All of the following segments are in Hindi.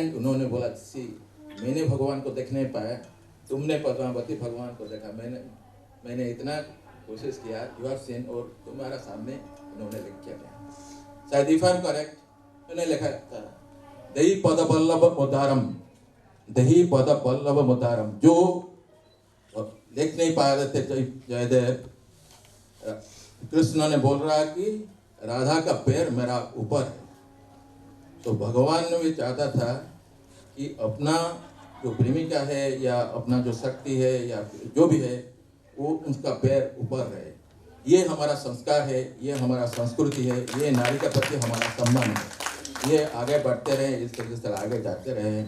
एंड उन्होंने बोला, सी मैंने भगवान को देख नहीं पाया, तुमने पद्मावती भगवान को देखा, मैंने इतना कोशिश किया, यू आर सीन, और तुम्हारा सामने उन्होंने लिख किया था। शायद इफ आई एम करेक्ट, उन्होंने लिखा था दही पद बल्लभ मुदारम, दही पद बल्लभ मुदारम। जो देख नहीं पा रहे थे जयदेव, कृष्ण ने बोल रहा कि राधा का पैर मेरा ऊपर है। तो भगवान ने भी चाहता था कि अपना जो प्रेमिका है या अपना जो शक्ति है या जो भी है वो उसका पैर ऊपर रहे। ये हमारा संस्कार है, ये हमारा संस्कृति है, ये नारी के प्रति हमारा सम्मान है। ये आगे बढ़ते रहे, इस तरीके से आगे जाते रहे।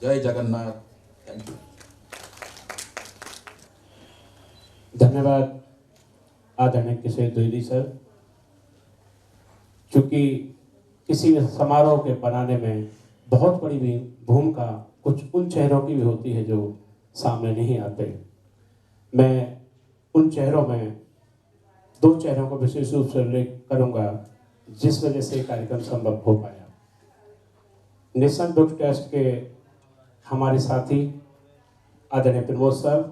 जय जगन्नाथ। Thank you. धन्यवाद आदरणीय किशोर द्विवेदी सर। चूंकि किसी समारोह के बनाने में बहुत बड़ी भी भूमिका कुछ उन चेहरों की भी होती है जो सामने नहीं आते। मैं उन चेहरों में 2 चेहरों को विशेष रूप से उल्लेख करूंगा जिस वजह से कार्यक्रम संभव हो पाया। नेशनल बुक ट्रस्ट के हमारे साथी आदरणीय प्रमोद सर,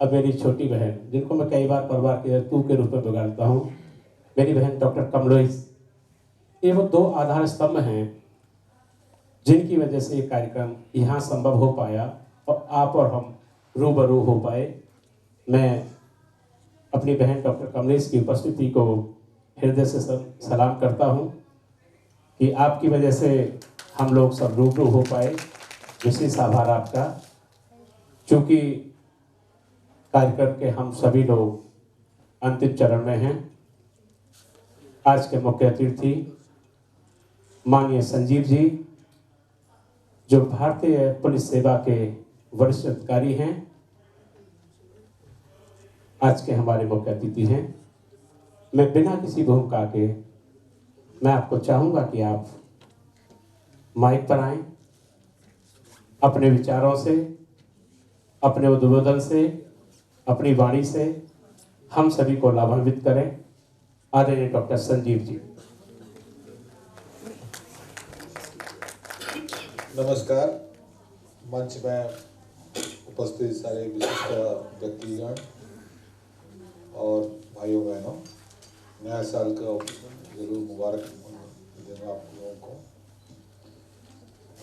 अब मेरी छोटी बहन जिनको मैं कई बार परिवार के तू के रूप में बिगाड़ता हूँ, मेरी बहन डॉक्टर कमलोइस, ये वो 2 आधार स्तंभ हैं जिनकी वजह से ये कार्यक्रम यहाँ संभव हो पाया और आप और हम रूबरू हो पाए। मैं अपनी बहन डॉक्टर कमलेश की उपस्थिति को हृदय से सलाम करता हूँ कि आपकी वजह से हम लोग सब रूबरू हो पाए। विशेष आभार आपका। चूँकि कार्यक्रम के हम सभी लोग अंतिम चरण में हैं, आज के मुख्य अतिथि माननीय संजीव जी जो भारतीय पुलिस सेवा के वरिष्ठ अधिकारी हैं, आज के हमारे मुख्य अतिथि हैं। मैं बिना किसी भूमिका के मैं आपको चाहूँगा कि आप माइक पर आएं, अपने विचारों से, अपने उद्बोधन से, अपनी वाणी से हम सभी को लाभान्वित करें। आदरणीय डॉक्टर संजीव जी। नमस्कार। मंच में उपस्थित सारे विशिष्ट व्यक्तिगण और भाइयों बहनों, नया साल का जरूर मुबारक देना आप लोगों को।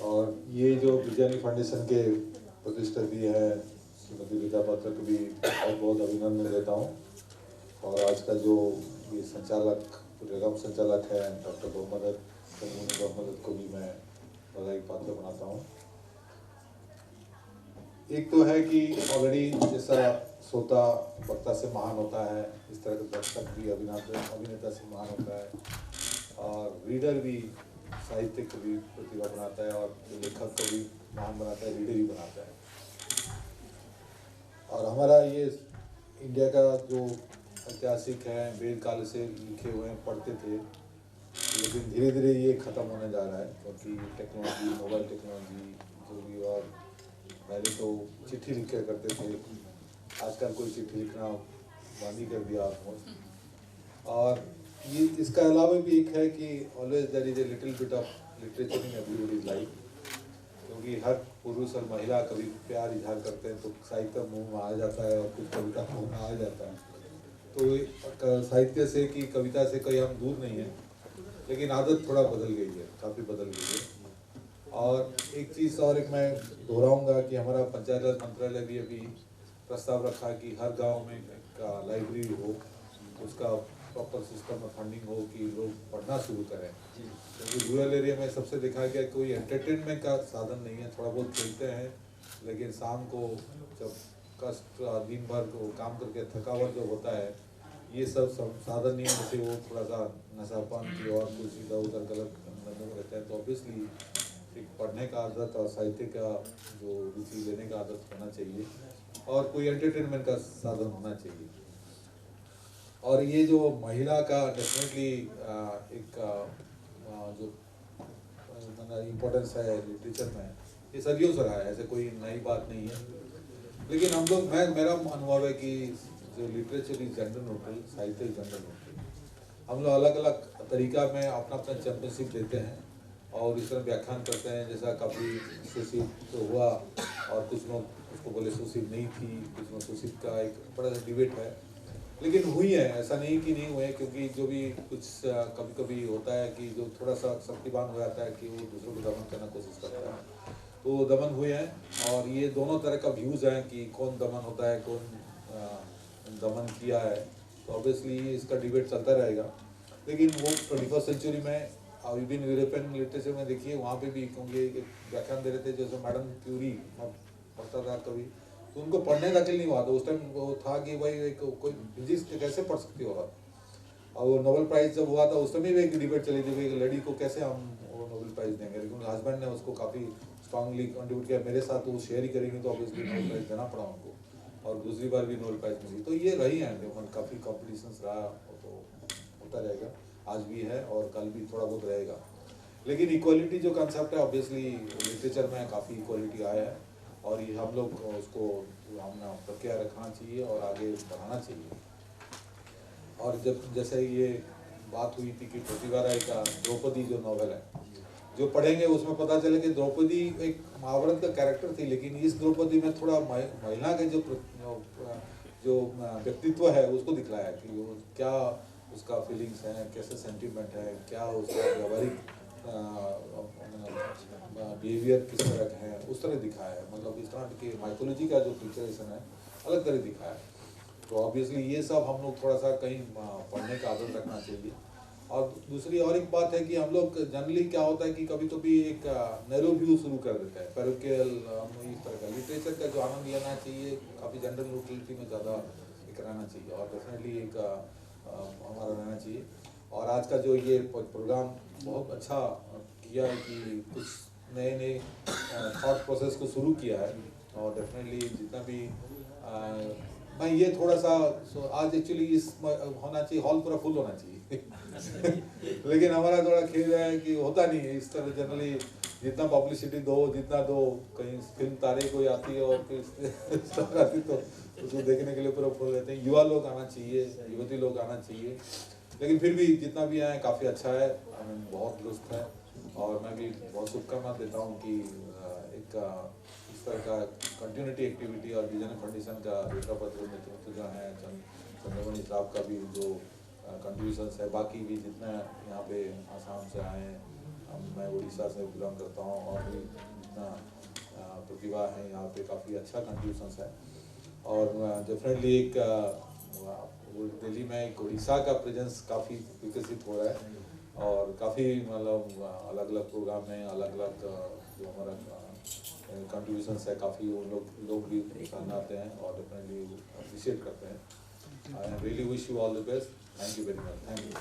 और ये जो विजयानी फाउंडेशन के प्रतिष्ठित है श्रीमती रीता पात्र को भी बहुत बहुत अभिनंदन देता हूँ। और आज का जो ये संचालक, प्रोग्राम संचालक है डॉक्टर मोहम्मद को भी मैं बधाई पात्र बनाता हूँ। एक तो है कि ऑलरेडी जैसा श्रोता वक्ता से महान होता है, इस तरह का दर्शक भी अभिनेता से महान होता है और रीडर भी साहित्य को भी प्रतिभा बनाता है और लेखक को भी महान बनाता है, रीडर भी बनाता है। और हमारा ये इंडिया का जो ऐतिहासिक है, वेद काल से लिखे हुए हैं, पढ़ते थे, लेकिन धीरे धीरे ये ख़त्म होने जा रहा है क्योंकि टेक्नोलॉजी, मोबाइल टेक्नोलॉजी जो भी, और पहले तो चिट्ठी लिखा करते थे, आजकल कोई चिट्ठी लिखना बंद ही कर दिया ऑलमोस्ट। और ये इसका अलावा भी एक है कि always there is a little bit of literature in everybody's life, क्योंकि हर पुरुष और महिला कभी प्यार इजहार करते हैं तो साहित्य मुँह में आ जाता है और कुछ कविता मुँह में आ जाता है। तो साहित्य से कि कविता से कोई हम दूर नहीं है, लेकिन आदत थोड़ा बदल गई है, काफ़ी बदल गई है। और एक चीज़ और एक मैं दोहराऊंगा कि हमारा पंचायत राज मंत्रालय भी अभी प्रस्ताव रखा कि हर गांव में एक लाइब्रेरी हो, उसका प्रॉपर सिस्टम में फंडिंग हो कि लोग पढ़ना शुरू करें। क्योंकि रूरल एरिया में सबसे देखा गया कोई एंटरटेनमेंट का साधन नहीं है, थोड़ा बहुत खेलते हैं, लेकिन शाम को जब कष्ट दिन भर को काम करके थकावट जब होता है, ये सब साधन नहीं होने से वो थोड़ा सा नशापान की और कुछ इधर उधर गलत धंधों में रहते हैं। तो ऑब्वियसली एक पढ़ने का आदत और साहित्य का जो रुचि लेने का आदत होना चाहिए और कोई एंटरटेनमेंट का साधन होना चाहिए। और ये जो महिला का डेफिनेटली एक जो इम्पोर्टेंस है लिटरेचर में, ये सदियों से रहा है, ऐसे कोई नई बात नहीं है। लेकिन हम लोग, मेरा अनुभव है कि जो लिटरेचर इज जेंडर न्यूट्रल, साहित्य इज जेंडर न्यूट्रल। हम लोग अलग अलग तरीका में अपना अपना चैंपियनशिप देते हैं, और इस तरह व्याख्यान करते हैं जैसा कभी शोषित तो हुआ और कुछ लोग उसको बोले शोषित नहीं थी, कुछ लोग शोषित का एक बड़ा सा डिबेट है, लेकिन हुई है, ऐसा नहीं कि नहीं हुए, क्योंकि जो भी कुछ कभी कभी होता है कि जो थोड़ा सा शक्तिवान हो जाता है कि वो दूसरों को दमन करने की कोशिश करता है, तो दमन हुए हैं। और ये दोनों तरह का व्यूज़ हैं कि कौन दमन होता है, कौन दमन किया है, तो ऑब्वियसली इसका डिबेट चलता रहेगा। लेकिन वो 21st सेंचुरी में इवन यूरोपियन लिटरेचर में देखिए, वहाँ पे भी क्योंकि एक व्याख्यान दे रहे थे जैसे मैडम क्यूरी, मैं पढ़ता था कभी, तो उनको पढ़ने तक नहीं हुआ था उस टाइम, वो था कि भाई एक कोई फिजिक्स कैसे पढ़ सकती हो आप। और वो नोबेल प्राइज़ जब हुआ था उस समय भी एक डिबेट चली थी कि एक लड़की को कैसे हम वो नोबेल प्राइज़ देंगे, लेकिन हस्बैंड ने उसको काफ़ी स्ट्रांगली कंट्रीब्यूट किया, मेरे साथ वो शेयर ही करेंगे तो ऑब्वियसली नोबेल प्राइज़ देना पड़ा उनको, और दूसरी बार भी नोबेल प्राइज़ मिली। तो ये रही हैं, काफ़ी कॉम्पिटिशन्स रहा, तो होता रहेगा, आज भी है और कल भी थोड़ा बहुत रहेगा। लेकिन इक्वलिटी जो कंसेप्ट है ऑब्वियसली लिटरेचर में काफ़ी इक्वलिटी आया है, और ये हम लोग उसको हमने प्रक्रिया रखना चाहिए और आगे बढ़ाना चाहिए। और जब जैसे ये बात हुई थी कि प्रतिभा राय का द्रौपदी जो नॉवेल है, जो पढ़ेंगे उसमें पता चले कि द्रौपदी एक महाभारत का कैरेक्टर थी, लेकिन इस द्रौपदी में थोड़ा महिला के जो व्यक्तित्व है उसको दिखलाया कि वो क्या उसका फीलिंग्स हैं, कैसे सेंटिमेंट है, क्या उसका व्यावहारिक बिहेवियर किस तरह का है, उस तरह दिखाया है। मतलब इस तरह की माइथोलॉजी का जो पिक्चरेशन है अलग तरह दिखाया है। तो ऑब्वियसली ये सब हम लोग थोड़ा सा कहीं पढ़ने का आदत रखना चाहिए। और दूसरी और एक बात है कि हम लोग जनरली क्या होता है कि कभी कभी एक नैरो व्यू शुरू कर देते हैं, पैरोकियल इस तरह का लिटरेचर का जो आनंद लेना चाहिए, काफ़ी जनरल यूटिलिटी में ज़्यादा एक रहना चाहिए, और डेफिनेटली एक हमारा रहना चाहिए। और आज का जो ये प्रोग्राम बहुत अच्छा किया है कि कुछ नए नए थॉट प्रोसेस को शुरू किया है, और डेफिनेटली जितना भी मैं ये थोड़ा सा आज एक्चुअली इस होना चाहिए, हॉल पूरा फुल होना चाहिए लेकिन हमारा थोड़ा खेल है कि होता नहीं है इस तरह। जनरली जितना पब्लिसिटी दो, जितना दो, कहीं फिल्म तारे कोई आती है और फिर आती तो उसको देखने के लिए पूरा फुल रहते हैं। युवा लोग आना चाहिए, युवती लोग आना चाहिए, लेकिन फिर भी जितना भी आए काफ़ी अच्छा है, बहुत दुरुस्त है। और मैं भी बहुत शुभकामना देता हूँ कि एक इस तरह का कंटिन्यूटी एक्टिविटी और विजन फाउंडेशन का पत्र नेतृत्व जो है चंद्रमणि साहब का भी जो कंट्रीब्यूशंस है, बाकी भी जितना यहाँ पे आसाम से आए, मैं उड़ीसा से बिलोंग करता हूँ, और भी जितना प्रतिभा है यहाँ पे काफ़ी अच्छा कंट्रीब्यूशंस है। और डेफिनेटली एक दिल्ली में एक उड़ीसा का प्रेजेंस काफ़ी विकसित हो रहा है, और काफ़ी मतलब अलग अलग प्रोग्राम में अलग अलग जो हमारा कंट्रीब्यूशंस है, काफ़ी वो लोग भी सामने आते हैं और डेफिनेटली अप्रिशिएट करते हैं। I really wish you all the best. Thank you very much. Thank you.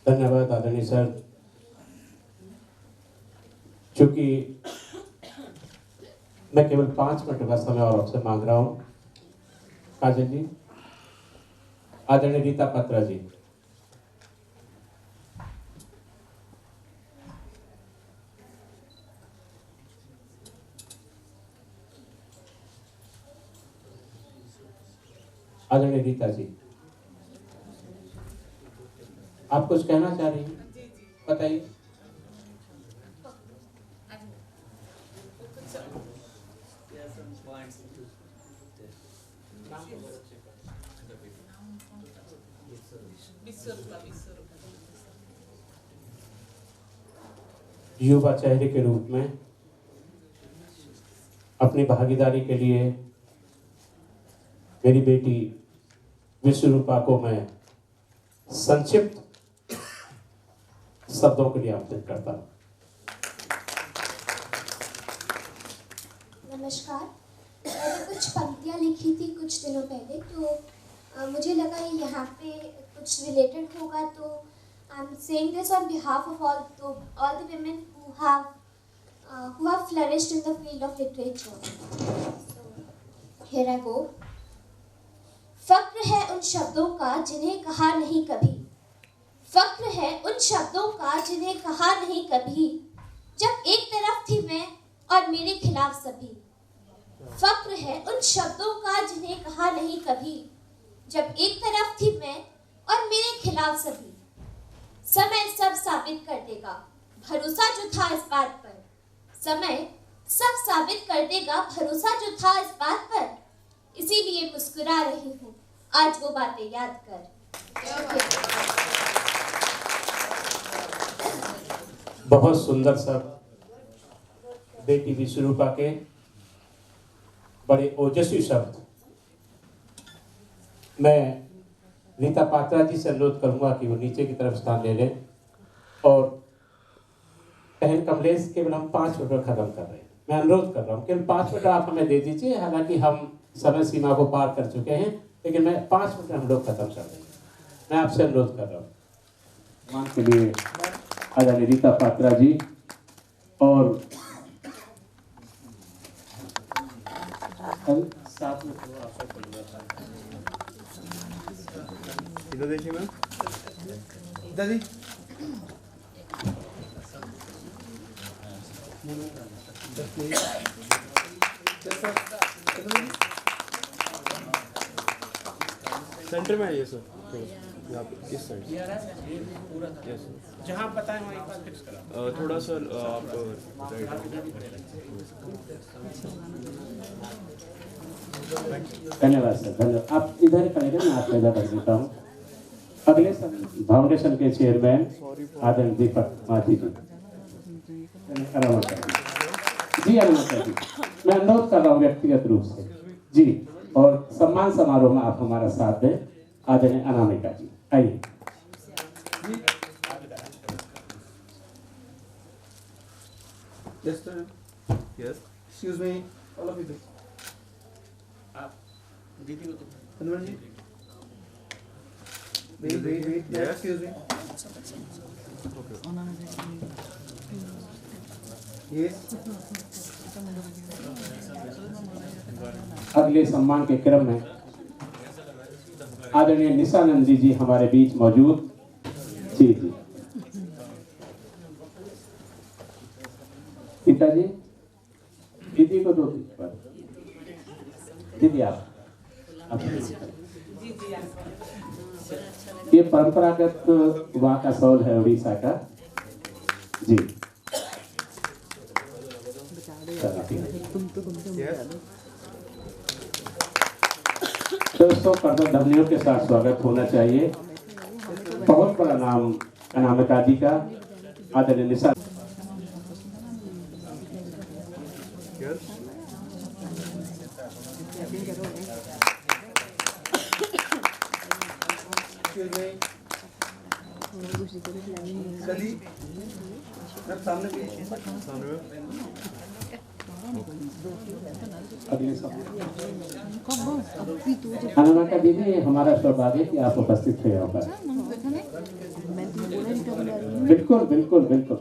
धन्यवाद आदरणीय सर। चूंकि मैं केवल 5 मिनट का समय और आपसे मांग रहा हूं, काजल जी, आदरणीय रीता पत्रा जी। आदरणीय रीता जी, आप कुछ कहना चाह रही हैं? बताइए। युवा चेहरे के रूप में अपनी भागीदारी के लिए मेरी बेटी विश्वरूपा को मैं संक्षिप्त शब्दों के लिए आमंत्रित करता हूँ। नमस्कार। मैंने कुछ पंक्तियाँ लिखी थी कुछ दिनों पहले, तो मुझे लगा ये यहाँ पे कुछ रिलेटेड होगा, तो I am saying this on behalf of all the women who have flourished in the field of literature. So here I go. फक्र है उन शब्दों का जिन्हें कहा नहीं कभी, फक्र है उन शब्दों का जिन्हें कहा नहीं कभी, जब एक तरफ थी मैं और मेरे खिलाफ सभी। फक्र है उन शब्दों का जिन्हें कहा नहीं कभी, जब एक तरफ थी मैं और मेरे खिलाफ सभी। समय सब साबित कर देगा, भरोसा जो था इस बात पर। समय सब साबित कर देगा, भरोसा जो था इस बात पर। इसीलिए मुस्कुरा रही हूँ आज वो बातें याद कर। बहुत सुंदर सर बेटी विश्वरूपा के बड़े ओजस्वी शब्द। मैं रीता पात्रा जी से अनुरोध करूंगा कि वो नीचे की तरफ स्थान ले लें और बहन कमलेश केवल हम 5 मिनट में खत्म कर रहे हैं। मैं अनुरोध कर रहा हूँ केवल 5 मिनट आप हमें दे दीजिए, हालांकि हम समय सीमा को पार कर चुके हैं, लेकिन मैं 5 मिनट में हम लोग खत्म कर देंगे। मैं आपसे अनुरोध कर रहा हूँ मान के लिए आदरणीय रीता पात्रा जी और साथ में इधर देखिए मैम, इधर दी सेंटर में आइए सर, यहाँ पे इस साइड यस जहाँ बताएं वहीं पर फिक्स करा। थोड़ा सा आप राइट। धन्यवाद सर, धन्यवाद। आप इधर खड़े रहिए, मैं आपको इधर कर देता हूँ। अगले फाउंडेशन के चेयरमैन आदरणीय दीपक माथी जी, जी अनुमति जी, मैं अनुरोध कर रहा हूँ व्यक्तिगत रूप से जी, और सम्मान समारोह में आप हमारा साथ दें। आदरणीय अनामिका जी आइए। Yes, sir. Yes. Excuse me, all of you. दीदी को Hanuman ji. Wait. Yes. Excuse me. Okay. Yes. अगले सम्मान के क्रम में आदरणीय निशानंदी जी हमारे बीच मौजूद। जी पिताजी, दीदी को दो दीदी आप ये परंपरागत वहाँ का शॉल है उड़ीसा का जी। दोस्तों कर्तव्यों के साथ स्वागत होना चाहिए। बहुत बड़ा नाम अनामिका जी का। आदरणीय निशा अनामिका दीदी, हमारा सौभाग्य कि आप उपस्थित हुए होगा। बिल्कुल बिल्कुल बिल्कुल।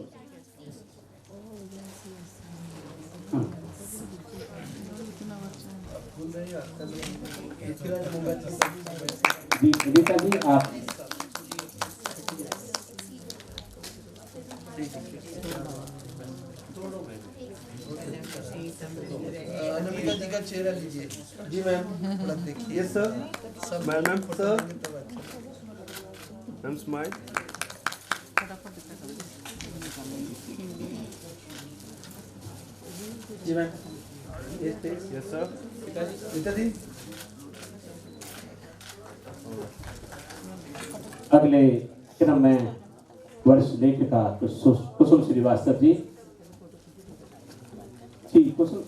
जी रीता जी आप अनामिका जी का चेहरा लीजिए। जी मैम, थोड़ा देखिए। Yes sir. Ma'am sir, ma'am smile. जी ma'am. Yes sir. Rita ji. अगले क्रम में वर्ष लेखिका कुसुम श्रीवास्तव जी। जी कुसुम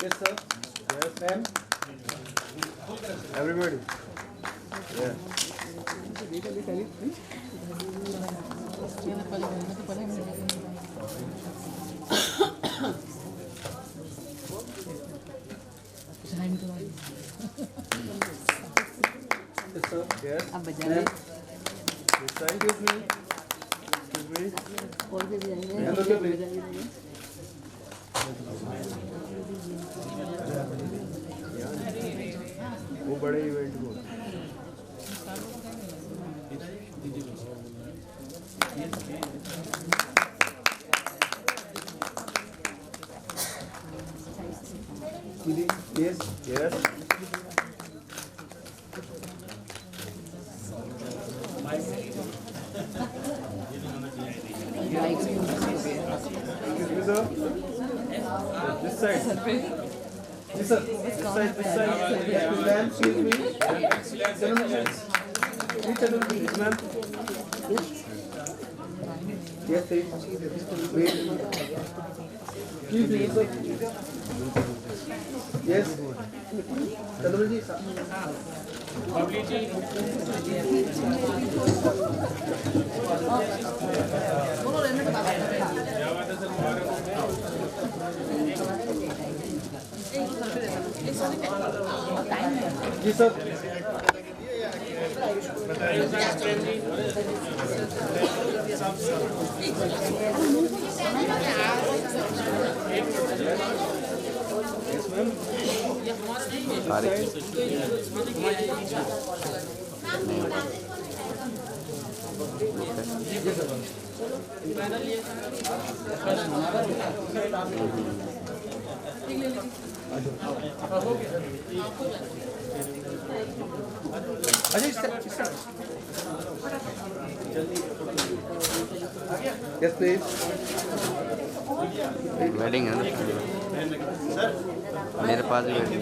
Yes sir. Yes Ma'am. Everybody. Yeah. Yes sir. Yes. Ma'am. This side. Excuse me. Ma'am, look at me. वो बड़े इवेंट को Yes. Yes. You sir. This side. Yes, sir. This side. This side. Ma'am, excuse me. Gentlemen, which other please, ma'am? Yes, please. Wait. Please, sir. Yes. Gentlemen, ji. जी sir. Ajay yes please wedding है ना मेरे पास भी वेडिंग